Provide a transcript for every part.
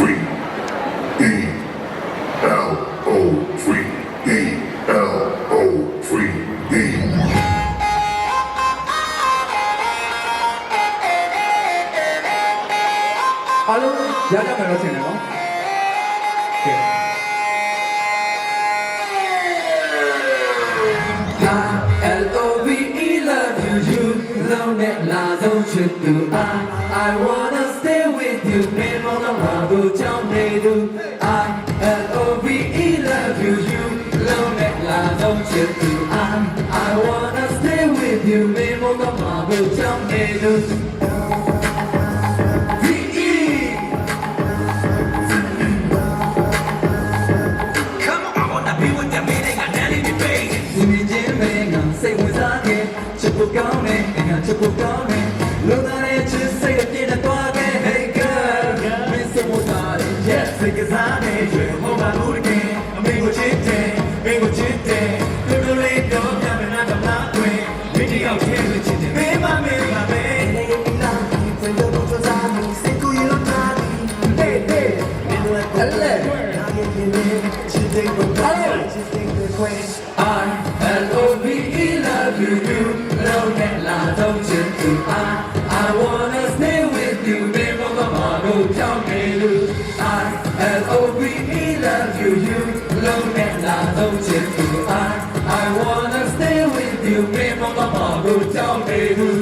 free E L O free E L O free E အားလုံးရကြမယ်လို့ထင်တယ်နော်ကဲL-O-V-E love you you long that la don't you do I wanna stay with you မင်းမောင်တော်ဘာလို့ကြောင်းနေသူ L-O-V-E love you you long that la don't you do I wanna stay with you မင်းမောင်တော်ဘာလို့ကြောင်းနေသူကောင်းနေငါချစ်ဖို့ကောင်းနေလုံသားရဲ့ချစ်စိတ်ပြည့်တဲ့သွားခဲ့ Hey girl မင်းစမိုးသားရဲ့ Yes စိတ်ကစားနေရွှေဟောပါလို့တကယ်အမေကိုချစ်တယ်မင်းကိုချစ်တယ်တူတူလေးတော့ပြမနာတော့လားတွင်မင်းတယောက်တည်းကိုချစ်တယ်မင်းမမင်းမမင်းနေရပြီလားဒီဖွင့်လို့တော့စားနေစိတ်ကိုရထားတယ် Hey hey မင်းတို့ကလည်းနားရည်လေးချစ်တဲ့ကိုကောင်းချစ်တဲ့ကိုခွဲ I L-O-V-E love you you love that la don't you do I wanna stay with you မင်းမမတို့ကြောင့်နေလို့ I L-O-V-E love you you love that la don't you do I wanna stay with you မင်းမမတို့ကြောင့်နေလို့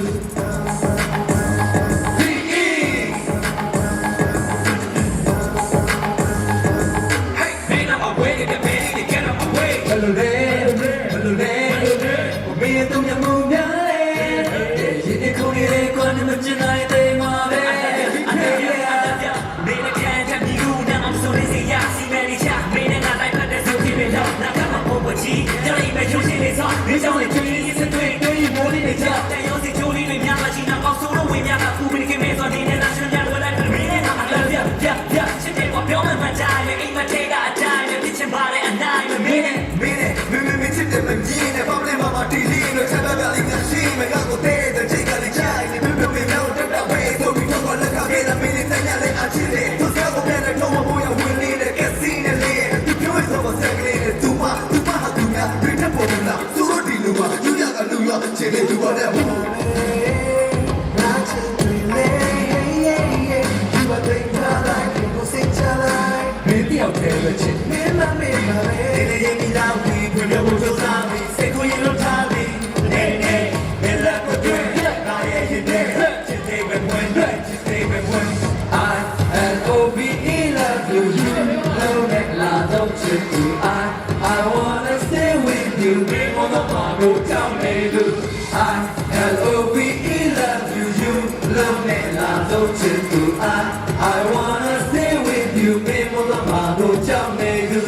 你想你追一次对对一模的那家，但有些酒里面面了，经常搞错了为面了，不被你给没错，你那那是面我来明天他妈的呀，现在我表妹们家里，因为这个家里比钱巴的安奈们明天吃的们今天把我的妈妈地里头吃到家里面去，没让我带着这个的家，你们表妹让我找到位，都比我了卡给了明天在家里安起来，都是我变得头发不要问你的，该死的脸，你表妹说我三个人的猪妈还猪呀，对着我们了。လူရကလူရခြေလေးလူပါတဲ့ဘူးနာချစ်တွေလေဒီဘက်ထိထားလိုက်ကိုစိတ်ချလိုက်မင်းတယောက်တည်းပဲချစ်မင်းမမေ့ပါပဲဒီနေ့ရင်လာပြီးပြည့်ဖို့ကြိုးစားပြီးစိတ်ကိုရင်လွတ်ထားပြီးနေနေမင်းလက်ကိုတွေ့နာရဲ့ရင်ထဲချစ်သေးပဲဝင်ချစ်သေးပဲဝင် I L-O-V-E love you you love that la don't you do I wanna stay with you မင်းမတို့ကြောင့်နေသူ I L-O-V-E love you you love that la don't you do I wanna stay with you မင်းမတို့ကြောင့်နေသူ